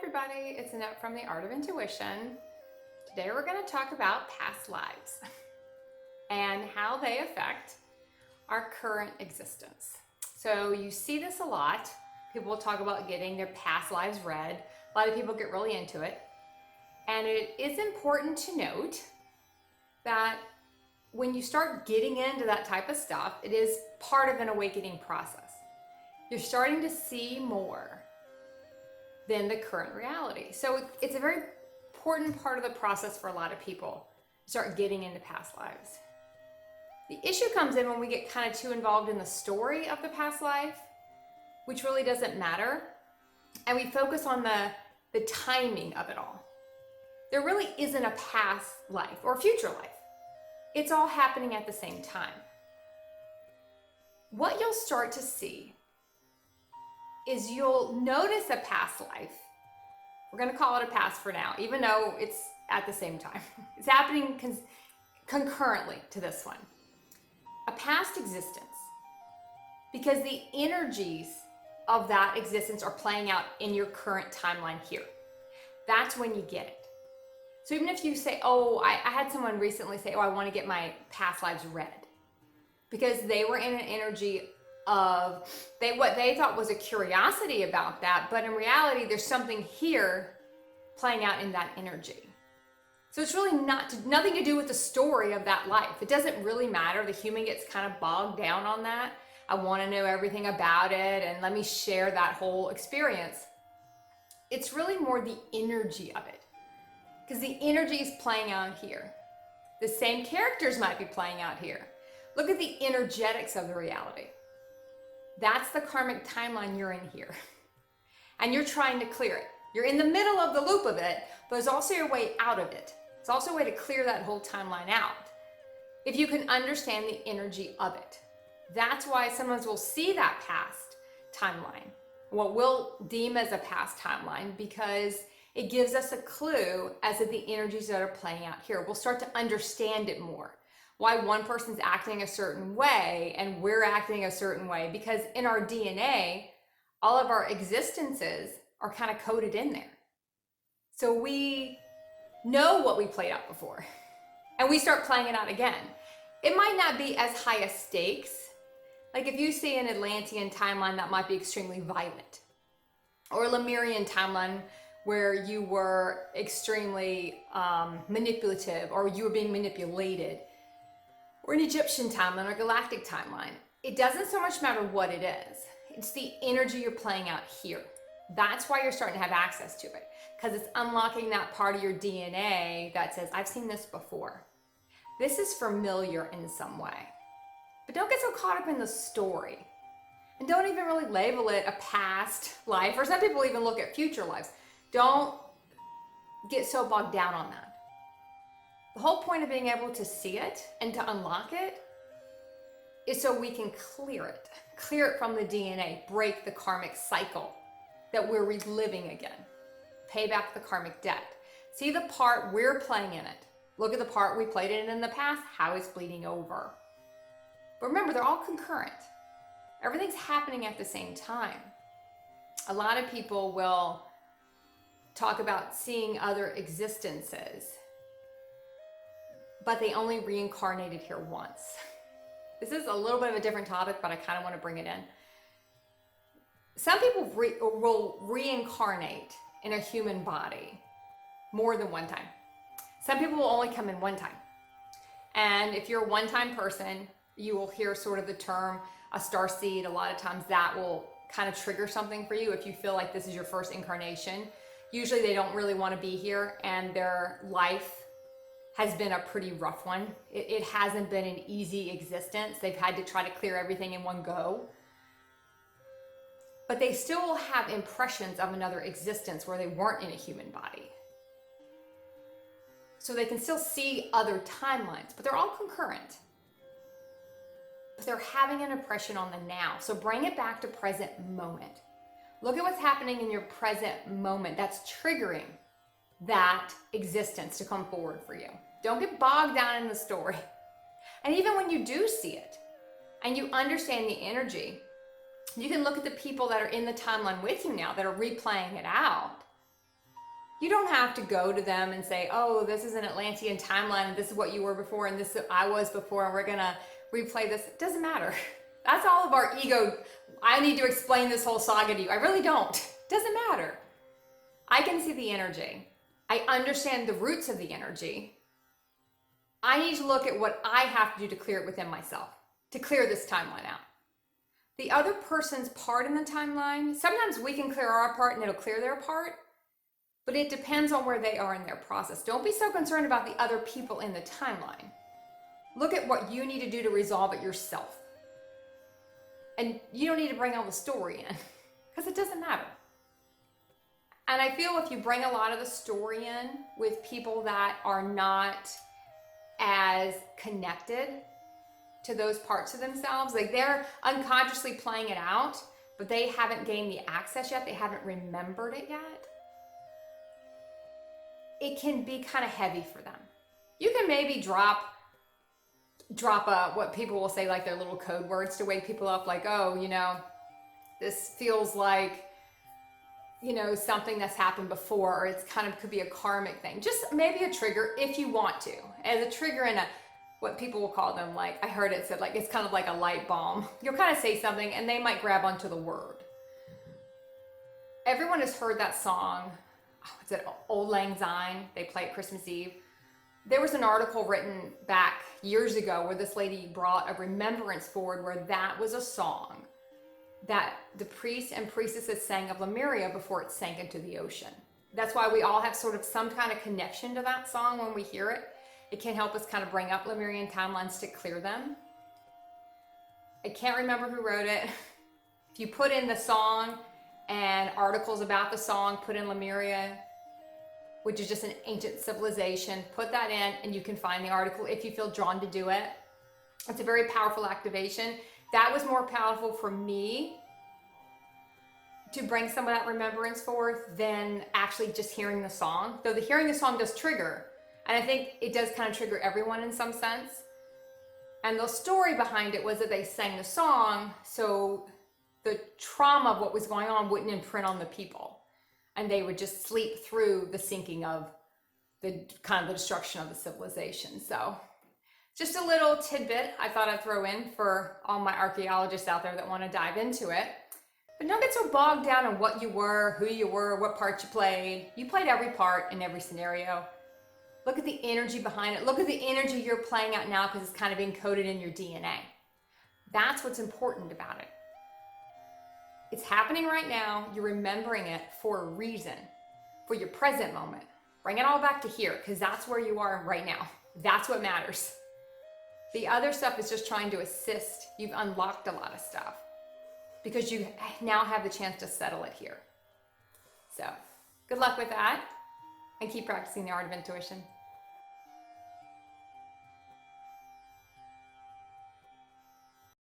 everybody, it's Annette from The Art of Intuition. Today we're going to talk about past lives and how they affect our current existence. So you see this a lot. People will talk about getting their past lives read. A lot of people get really into it. And it is important to note that when you start getting into that type of stuff, it is part of an awakening process. You're starting to see more than the current reality. So it's a very important part of the process for a lot of people to start getting into past lives. The issue comes in when we get kind of too involved in the story of the past life, which really doesn't matter, and we focus on the timing of it all. There really isn't a past life or a future life. It's all happening at the same time. What you'll start to see is you'll notice a past life. We're going to call it a past for now, even though it's at the same time. It's happening concurrently to this one. A past existence, because the energies of that existence are playing out in your current timeline here. That's when you get it. So even if you say, I had someone recently say, I want to get my past lives read, because they were in an energy of what they thought was a curiosity about that, but in reality there's something here playing out in that energy. So it's really nothing to do with the story of that life. It doesn't really matter. The human gets kind of bogged down on that. I want to know everything about it and let me share that whole experience. It's really more the energy of it, because the energy is playing out here. The same characters might be playing out here. Look at the energetics of the reality. That's the karmic timeline you're in here. And you're trying to clear it. You're in the middle of the loop of it, but there's also a way out of it. It's also a way to clear that whole timeline out, if you can understand the energy of it. That's why sometimes we'll see that past timeline, what we'll deem as a past timeline, because it gives us a clue as to the energies that are playing out here. We'll start to understand it more. Why one person's acting a certain way and we're acting a certain way, because in our DNA, all of our existences are kind of coded in there. So we know what we played out before and we start playing it out again. It might not be as high a stakes. Like if you see an Atlantean timeline, that might be extremely violent, or a Lemurian timeline where you were extremely manipulative, or you were being manipulated, or an Egyptian timeline or galactic timeline. It doesn't so much matter what it is. It's the energy you're playing out here. That's why you're starting to have access to it, because it's unlocking that part of your DNA that says, I've seen this before. This is familiar in some way. But don't get so caught up in the story. And don't even really label it a past life, or some people even look at future lives. Don't get so bogged down on that. The whole point of being able to see it and to unlock it is so we can clear it from the DNA, break the karmic cycle that we're reliving again, pay back the karmic debt. See the part we're playing in it. Look at the part we played in the past, how it's bleeding over. But remember, they're all concurrent. Everything's happening at the same time. A lot of people will talk about seeing other existences, but they only reincarnated here once. This is a little bit of a different topic, but I kind of want to bring it in. Some people will reincarnate in a human body more than one time. Some people will only come in one time. And if you're a one-time person, you will hear sort of the term a starseed. A lot of times that will kind of trigger something for you if you feel like this is your first incarnation. Usually they don't really want to be here, and their life has been a pretty rough one. It hasn't been an easy existence. They've had to try to clear everything in one go. But they still have impressions of another existence where they weren't in a human body. So they can still see other timelines, but they're all concurrent. But they're having an impression on the now. So bring it back to present moment. Look at what's happening in your present moment that's triggering that existence to come forward for you. Don't get bogged down in the story. And even when you do see it and you understand the energy, you can look at the people that are in the timeline with you now that are replaying it out You don't have to go to them and say, oh, this is an Atlantean timeline and this is what you were before and this is I was before and we're gonna replay this. It doesn't matter. That's all of our ego. I need to explain this whole saga to you. I really don't. It doesn't matter. I can see the energy. I understand the roots of the energy. I need to look at what I have to do to clear it within myself, to clear this timeline out. The other person's part in the timeline, sometimes we can clear our part and it'll clear their part, but it depends on where they are in their process. Don't be so concerned about the other people in the timeline. Look at what you need to do to resolve it yourself. And you don't need to bring all the story in because it doesn't matter. And I feel if you bring a lot of the story in with people that are not as connected to those parts of themselves, like they're unconsciously playing it out, but they haven't gained the access yet, they haven't remembered it yet, it can be kind of heavy for them. You can maybe drop what people will say, like their little code words to wake people up, like, oh, this feels like, something that's happened before, or it's kind of could be a karmic thing. Just maybe a trigger if you want to, as a trigger in what people will call them, like I heard it said, like it's kind of like a light bulb. You'll kind of say something and they might grab onto the word. Everyone has heard that song. What's it? Old Lang Syne. They play at Christmas Eve. There was an article written back years ago where this lady brought a remembrance forward where that was a song that the priests and priestesses sang of Lemuria before it sank into the ocean. That's why we all have sort of some kind of connection to that song when we hear it. It can help us kind of bring up Lemurian timelines to clear them. I can't remember who wrote it. If you put in the song and articles about the song, put in Lemuria, which is just an ancient civilization, put that in and you can find the article if you feel drawn to do it. It's a very powerful activation. That was more powerful for me to bring some of that remembrance forth than actually just hearing the song. Though the hearing the song does trigger, and I think it does kind of trigger everyone in some sense. And the story behind it was that they sang the song so the trauma of what was going on wouldn't imprint on the people. And they would just sleep through the sinking of the kind of the destruction of the civilization. So just a little tidbit I thought I'd throw in for all my archaeologists out there that want to dive into it. But don't get so bogged down in what you were, who you were, what part you played. You played every part in every scenario. Look at the energy behind it. Look at the energy you're playing out now because it's kind of encoded in your DNA. That's what's important about it. It's happening right now. You're remembering it for a reason, for your present moment. Bring it all back to here because that's where you are right now. That's what matters. The other stuff is just trying to assist. You've unlocked a lot of stuff because you now have the chance to settle it here. So good luck with that and keep practicing the art of intuition.